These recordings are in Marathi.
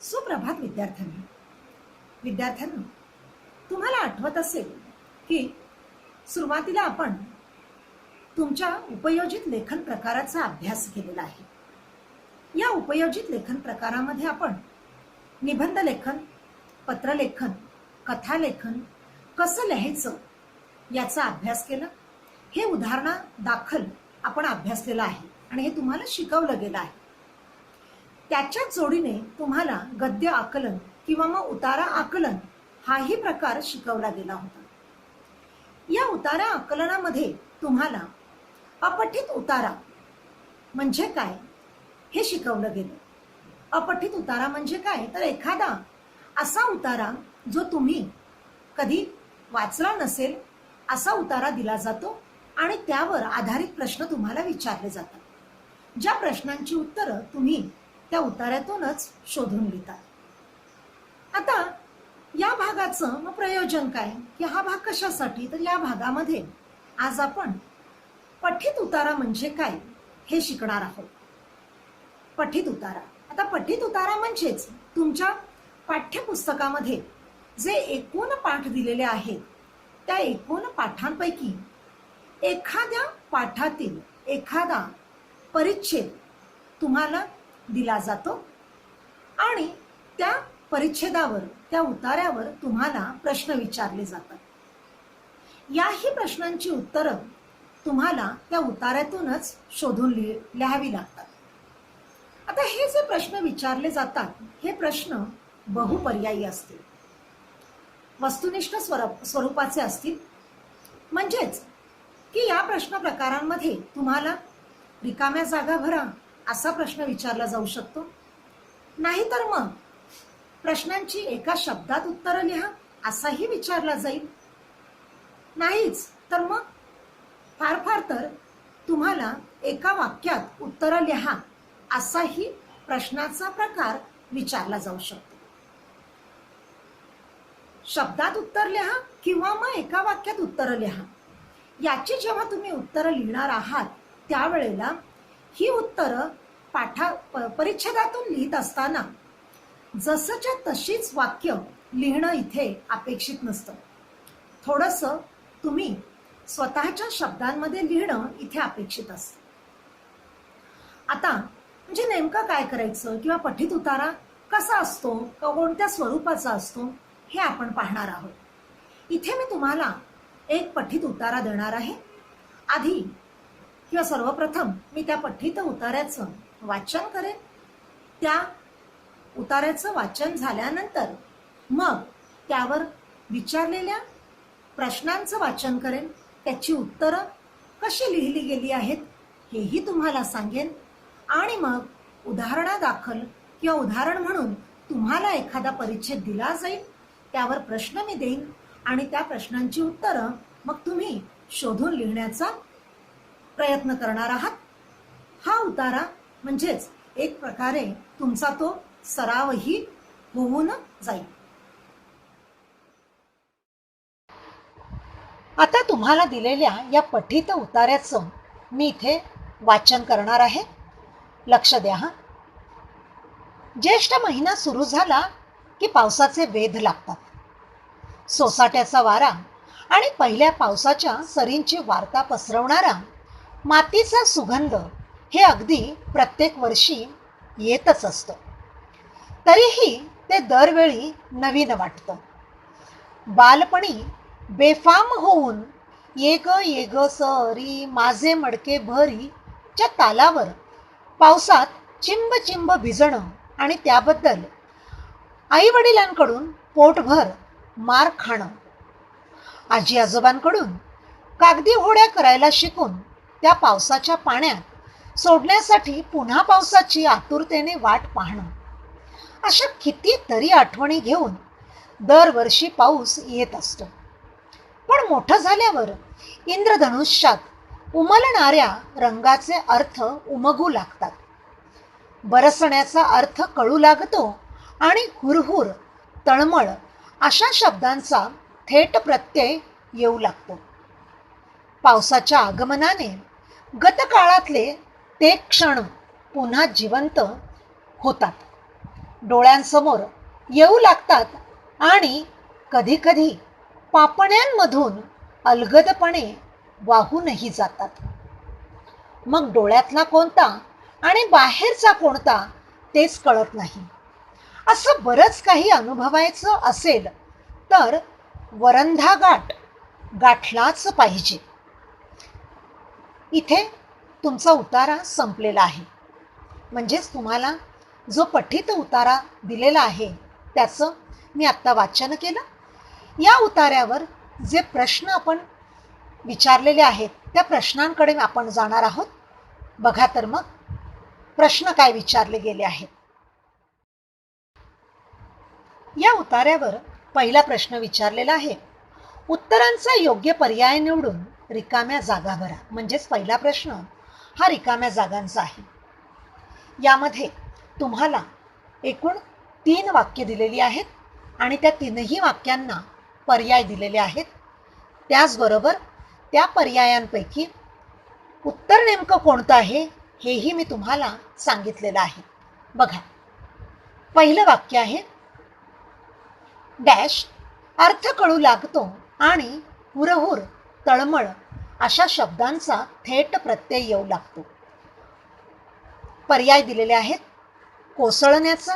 सुप्रभात विद्यार्थ्यांनो, तुम्हाला आठवत असेल की सुरुवातीला आपण तुमच्या उपयोजित लेखन प्रकाराचा अभ्यास केलेला आहे. या उपयोजित लेखन प्रकारामध्ये आपण निबंध लेखन, पत्रलेखन, कथालेखन कसं लिहायचं याचा अभ्यास केला. हे उदाहरणादाखल आपण अभ्यासलेलं आहे आणि हे तुम्हाला शिकवलं गेलं आहे. त्याच्याच जोडीने तुम्हाला गद्य आकलन किंवा मग उतारा आकलन हाही प्रकार शिकवला गेला होता. या उतारा आकलनामध्ये तुम्हाला अपठित उतारा म्हणजे काय हे शिकवलं गेलं. अपठित उतारा म्हणजे काय, तर एखादा असा उतारा जो तुम्ही कधी वाचला नसेल असा उतारा दिला जातो आणि त्यावर आधारित प्रश्न तुम्हाला विचारले जातात. ज्या प्रश्नांची उत्तरं तुम्ही त्या उतार्यातूनच शोधून लिहितात. आता या भागाचं मग प्रयोजन काय, की हा भाग कशासाठी, तर या भागामध्ये आज आपण पठित उतारा म्हणजे काय हे शिकणार आहोत. पठित उतारा. आता पठित उतारा म्हणजेच तुमच्या पाठ्यपुस्तकामध्ये जे एकूण पाठ दिलेले आहेत त्या एकूण पाठांपैकी एखाद्या पाठातील एखादा परिच्छेद तुम्हाला दिला जातो आणि त्या परिच्छेदावर, त्या उतार्यावर तुम्हाला प्रश्न विचारले जातात. याही प्रश्नांची उत्तरं तुम्हाला त्या उतार्यातूनच शोधून लिहावी लागतात. आता हे जे प्रश्न विचारले जातात हे प्रश्न बहुपर्यायी असतील, वस्तुनिष्ठ स्वरूपाचे असतील. म्हणजेच की या प्रश्न प्रकारांमध्ये तुम्हाला रिकाम्या जागा भरा असा प्रश्न विचारला जाऊ शकतो, नाहीतर मग प्रश्नांची एका शब्दात उत्तरं लिहा असाही विचारला जाईल. नाहीच तर मग फार तर तुम्हाला एका वाक्यात उत्तरं लिहा असाही प्रश्नाचा प्रकार विचारला जाऊ शकतो. शब्दात उत्तर लिहा किंवा मग एका वाक्यात उत्तरं लिहा. याची जेव्हा तुम्ही उत्तरं लिहिणार आहात त्यावेळेला ही उत्तरं परिच्छेदातून लिहित असताना जसंच्या तशीच वाक्य लिहिणं इथे अपेक्षित नसतं. थोडंसं तुम्ही स्वतःच्या शब्दांमध्ये लिहिणं इथे अपेक्षित असतं. आता म्हणजे नेमकं काय करायचं किंवा पठित उतारा कसा असतो, कोणत्या स्वरूपाचा असतो हे आपण पाहणार आहोत. इथे मी तुम्हाला एक पठित उतारा देणार आहे. आधी किंवा सर्वप्रथम मी त्या पठित उतार्याचं वाचन करेन. त्या उतार्याचं वाचन झाल्यानंतर मग त्यावर विचारलेल्या प्रश्नांचं वाचन करेन. त्याची उत्तरं कशी लिहिली गेली आहेत हेही तुम्हाला सांगेन आणि मग उदाहरणादाखल किंवा उदाहरण म्हणून तुम्हाला एखादा परिच्छेद दिला जाईल, त्यावर प्रश्न मी देईन आणि त्या प्रश्नांची उत्तरं मग तुम्ही शोधून लिहिण्याचा प्रयत्न करणार आहात. हा उतारा म्हणजेच एक प्रकारे तुमचा तो सरावही होऊन जाईल. आता तुम्हाला दिलेल्या या पठित उतार्याचं मी इथे वाचन करणार आहे. लक्ष द्या हा. ज्येष्ठ महिना सुरू झाला की पावसाचे वेध लागतात. सोसाट्याचा वारा आणि पहिल्या पावसाच्या सरींची वार्ता पसरवणारा मातीचा सुगंध हे अगदी प्रत्येक वर्षी येतच असतं. तरीही ते दरवेळी नवीन वाटतं. बालपणी बेफाम होऊन ये ग सरी माझे मडके भरी च्या तालावर पावसात चिंब चिंब भिजणं आणि त्याबद्दल आई वडिलांकडून पोटभर मार खाणं, आजी आजोबांकडून कागदी होड्या करायला शिकून त्या पावसाच्या पाण्यात सोडण्यासाठी पुन्हा पावसाची आतुरतेने वाट पाहणं, अशा कितीतरी आठवणी घेऊन दरवर्षी पाऊस येत असतो. पण मोठं झाल्यावर इंद्रधनुष्यात उमलणाऱ्या रंगाचे अर्थ उमगू लागतात. बरसण्याचा अर्थ कळू लागतो आणि हुरहुर, तळमळ अशा शब्दांचा थेट प्रत्यय येऊ लागतो. पावसाच्या आगमनाने गतकाळातले ते क्षण पुन्हा जिवंत होतात. डोळ्यांसमोर येऊ लागतात आणि कधीकधी पापण्यांमधून अलगदपणे वाहूनही जातात. मग डोळ्यातला कोणता आणि बाहेरचा कोणता तेच कळत नाही. असं बरंच काही अनुभवायचं असेल तर वरंधा गाठ गाठलाच पाहिजे. इथे तुमचा उतारा संपलेला आहे. म्हणजेच तुम्हाला जो पठित उतारा दिलेला आहे त्याचं मी आत्ता वाचन केलं. या उतार्यावर जे प्रश्न आपण विचारलेले आहेत त्या प्रश्नांकडे आपण जाणार आहोत. बघा तर मग प्रश्न काय विचारले गेले आहेत. या उतार्यावर पहिला प्रश्न विचारलेला आहे, उत्तरांचा योग्य पर्याय निवडून रिकाम्या जागा भरा. म्हणजेच पहिला प्रश्न हा रिकाम्या जागांचा आहे. यामध्ये तुम्हाला एकूण 3 वाक्य दिलेली आहेत आणि त्या 3ही वाक्यांना पर्याय दिलेले आहेत. त्याचबरोबर त्या पर्यायांपैकी उत्तर नेमकं कोणतं आहे हेही मी तुम्हाला सांगितलेलं आहे. बघा, पहिलं वाक्य आहे, डॅश अर्थ कळू लागतो आणि हुरहुर, तळमळ अशा शब्दांचा थेट प्रत्यय येऊ लागतो. पर्याय दिलेले आहेत कोसळण्याचा,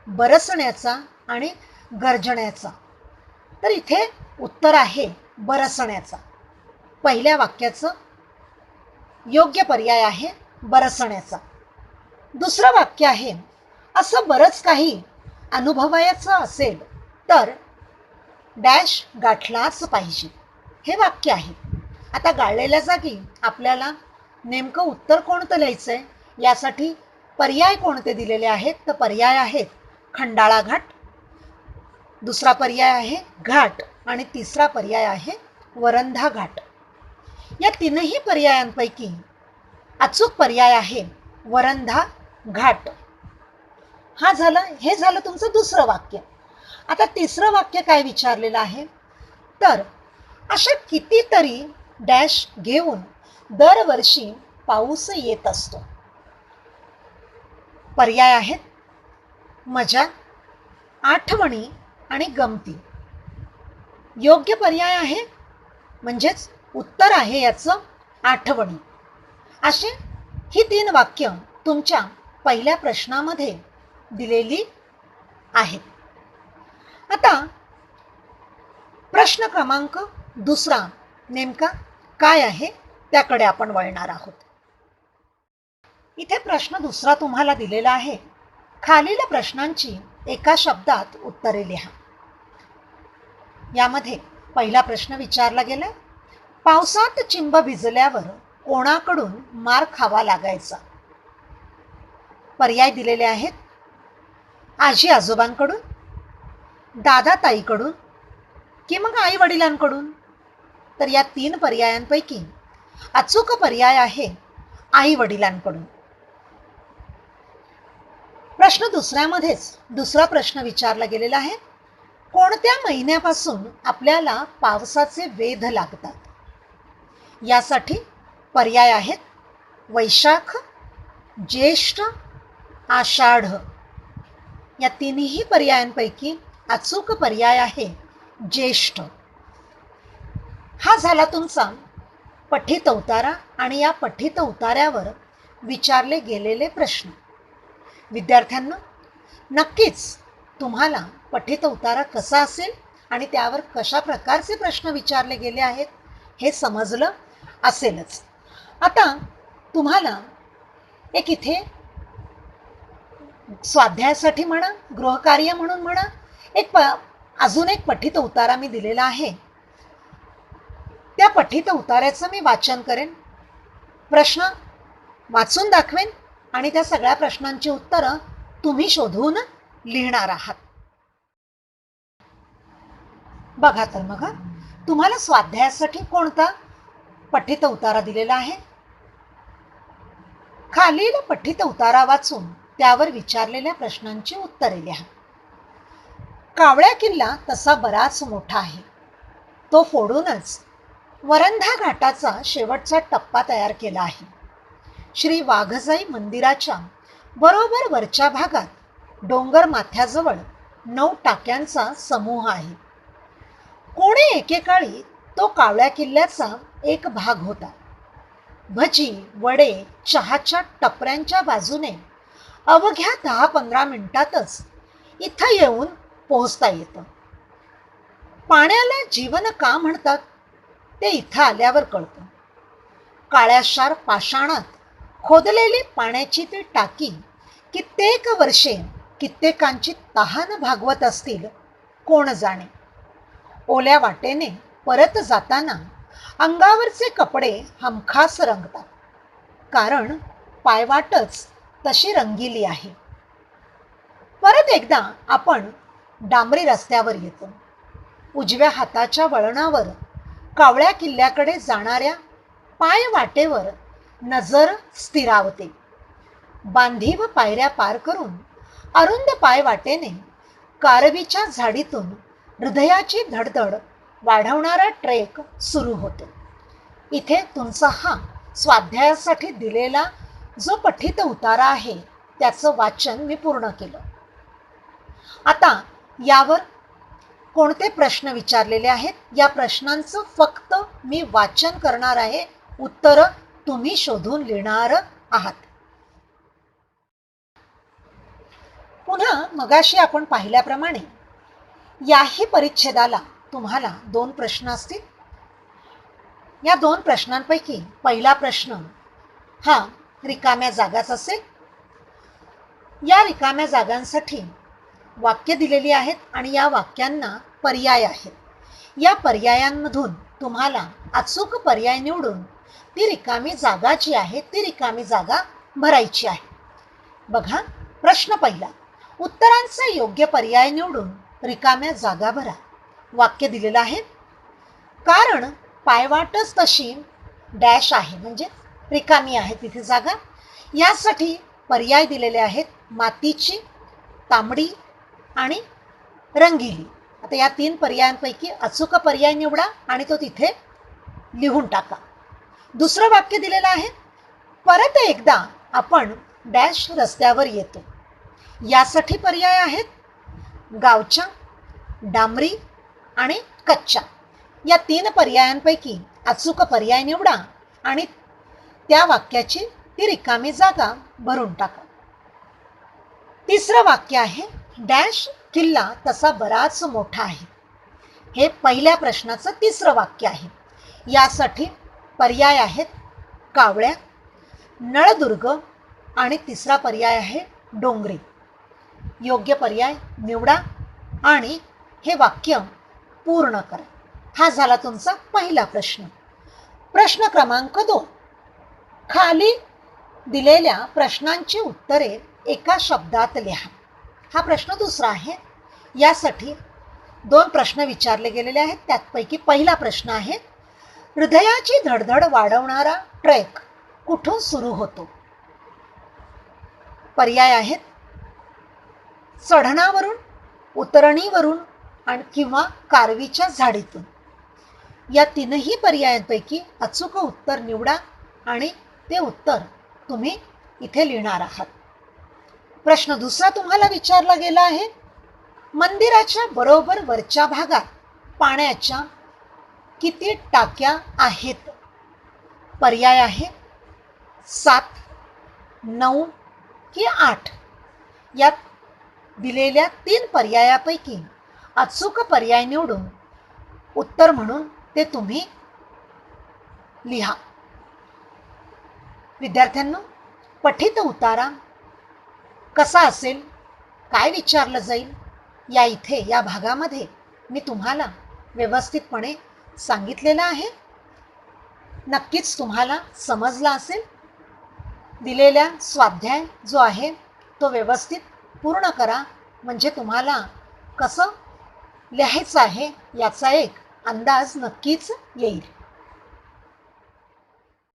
बरसण्याचा आणि गर्जण्याचा. तर इथे उत्तर आहे बरसण्याचा. पहिल्या वाक्याचं योग्य पर्याय आहे बरसण्याचा. दुसरं वाक्य आहे, असं बरंच काही अनुभवायचं असेल तर डॅश गाठलाच पाहिजे. हे वाक्य आहे. आता गाळलेल्या जागी आपल्याला नेमकं उत्तर कोणतं लिहायचं आहे यासाठी पर्याय कोणते दिलेले आहेत तर पर्याय आहेत खंडाळा घाट, दुसरा पर्याय आहे घाट आणि तिसरा पर्याय आहे वरंधा घाट. या 3ही पर्यायांपैकी अचूक पर्याय आहे वरंधा घाट. हे झालं तुमचं दुसरं वाक्य. आता तिसरं वाक्य काय विचारलेलं आहे तर अशा कितीतरी डॅश घेऊन दरवर्षी पाऊस येत असतो. पर्याय आहेत मजा, आठवणी आणि गमती. योग्य पर्याय आहे म्हणजेच उत्तर आहे याचं आठवणी. अशी ही 3 वाक्य तुमच्या पहिल्या प्रश्नामध्ये दिलेली आहेत. आता प्रश्न क्रमांक दुसरा नेमका काय आहे त्याकडे आपण वळणार आहोत. इथे प्रश्न दुसरा तुम्हाला दिलेला आहे, खालील प्रश्नांची एका शब्दात उत्तरे लिहा. यामध्ये पहिला प्रश्न विचारला गेला, पावसात चिंब भिजल्यावर कोणाकडून मार खावा लागायचा. पर्याय दिलेले आहेत आजी आजोबांकडून, दादा ताईकडून की मग आई वडिलांकडून. तर या 3 पर्यायांपैकी अचूक पर्याय आहे आई वडिलांकडून. प्रश्न दुसऱ्यामध्येच दुसरा प्रश्न विचारला गेलेला आहे, कोणत्या महिन्यापासून आपल्याला पावसाचे वेध लागतात. यासाठी पर्याय आहेत वैशाख, ज्येष्ठ, आषाढ. या 3ही पर्यायांपैकी अचूक पर्याय आहे ज्येष्ठ. हा झाला तुमचा पठित उतारा आणि या पठित उतार्यावर विचारले गेलेले प्रश्न. विद्यार्थ्यांना नक्कीच तुम्हाला पठित उतारा कसा असेल आणि त्यावर कशा प्रकारचे प्रश्न विचारले गेले आहेत हे समजलं असेलच. आता तुम्हाला एक इथे स्वाध्यायासाठी म्हणा, गृहकार्य म्हणून म्हणा, अजून एक पठित उतारा मी दिलेला आहे. त्या पठित उतार्याचं मी वाचन करेन, प्रश्न वाचून दाखवेन आणि त्या सगळ्या प्रश्नांची उत्तरं तुम्ही शोधून लिहिणार आहात. बघा तर मग तुम्हाला स्वाध्यायासाठी कोणता पठित उतारा दिलेला आहे. खालील पठित उतारा वाचून त्यावर विचारलेल्या प्रश्नांची उत्तरे लिहा. कावळ्या किल्ला तसा बराच मोठा आहे. तो फोडूनच वरंधा घाटाचा शेवटचा टप्पा तयार केला आहे. श्री वाघजाई मंदिराच्या बरोबर वरच्या भागात डोंगर माथ्याजवळ 9 टाक्यांचा समूह आहे. कोणे एकेकाळी तो कावळ्या किल्ल्याचा एक भाग होता. भजी, वडे, चहाच्या टपऱ्यांच्या बाजूने अवघ्या 10-15 मिनिटातच इथं येऊन पोहोचता येतं. पाण्याला जीवन का म्हणतात ते इथं आल्यावर कळतं. काळ्याशार पाषाणात खोदलेली पाण्याची ती टाकी कित्येक वर्षे कित्येकांची तहान भागवत असतील कोण जाणे. ओल्या वाटेने परत जाताना अंगावरचे कपडे हमखास रंगतात, कारण पायवाटच तशी रंगिली आहे. परत एकदा आपण डांबरी रस्त्यावर येतो. उजव्या हाताच्या वळणावर कावळ्या किल्ल्याकडे जाणाऱ्या पायवाटेवर नजर स्थिरावते. बांधीव पायऱ्या पार करून अरुंद पायवाटेने कारवीच्या झाडीतून हृदयाची धडधड वाढवणारा ट्रेक सुरू होतो. इथे तुमचा हा स्वाध्यायासाठी दिलेला जो पठित उतारा आहे त्याचं वाचन मी पूर्ण केलं. आता यावर कोणते प्रश्न विचारलेले आहेत या प्रश्नांचं फक्त मी वाचन करणार आहे, उत्तरं तुम्ही शोधून लिहिणार आहात. पुन्हा मगाशी आपण पाहिल्याप्रमाणे याही परिच्छेदाला तुम्हाला 2 प्रश्न असतील. या 2 प्रश्नांपैकी पहिला प्रश्न हा रिकाम्या जागाच असेल. या रिकाम्या जागांसाठी वाक्य दिलेली आहेत आणि या वाक्यांना पर्याय आहेत. या पर्यायांमधून तुम्हाला अचूक पर्याय निवडून ती रिकामी जागा जी आहे ती रिकामी जागा भरायची आहे. बघा, प्रश्न पहिला, उत्तरांचा योग्य पर्याय निवडून रिकाम्या जागा भरा. वाक्य दिलेलं आहे, कारण पायवाटच तशी डॅश आहे, म्हणजे रिकामी आहे तिथे जागा. यासाठी पर्याय दिलेले आहेत मातीची, तांबडी आणि रंगिली. आता या 3 पर्यायांपैकी अचूक पर्याय निवडा आणि तो तिथे लिहून टाका. दुसरं वाक्य दिलेलं आहे, परत एकदा आपण डॅश रस्त्यावर येतो. यासाठी पर्याय आहेत गावच्या, डांबरी आणि कच्च्या. या 3 पर्यायांपैकी अचूक पर्याय निवडा आणि त्या वाक्याची ती रिकामी जागा भरून टाका. तिसरं वाक्य आहे, डॅश किल्ला तसा बराच मोठा आहे. हे पहिल्या प्रश्नाचं तिसरं वाक्य आहे. यासाठी पर्याय आहेत कावळ्या, नळदुर्ग आणि तिसरा पर्याय आहे डोंगरी. योग्य पर्याय निवडा आणि हे वाक्य पूर्ण करा. हा झाला तुमचा पहिला प्रश्न. प्रश्न क्रमांक 2, खाली दिलेल्या प्रश्नांची उत्तरे एका शब्दात लिहा. हा प्रश्न दुसरा आहे. यासाठी 2 प्रश्न विचारले गेलेले आहेत. त्यापैकी पहिला प्रश्न आहे, हृदयाची धडधड वाढवणारा ट्रेक कुठून सुरू होतो? पर्याय आहेत चढणावरून, उतरणीवरून आणि किंवा कारवीच्या झाडीतून. या 3ही पर्यायांपैकी अचूक उत्तर निवडा आणि ते उत्तर तुम्ही इथे लिहिणार आहात. प्रश्न दुसरा तुम्हाला विचारला गेला आहे, मंदिराच्या बरोबर वरच्या भागात पाण्याच्या किती टाक्या आहेत? पर्याय आहे 7, 9 की 8. या दिलेल्या 3 पर्यायापैकी अचूक पर्याय निवडून उत्तर म्हणून ते तुम्ही लिहा. विद्यार्थ्यांनो, पठित उतारा कसा असेल, काय विचारलं जाईल, या भागामध्ये मी तुम्हाला व्यवस्थितपणे सांगितलेलं आहे. नक्कीच तुम्हाला समजला असेल. दिलेल्या स्वाध्याय जो आहे तो व्यवस्थित पूर्ण करा, म्हणजे तुम्हाला कसं लिहायचं आहे याचा एक अंदाज नक्कीच येईल.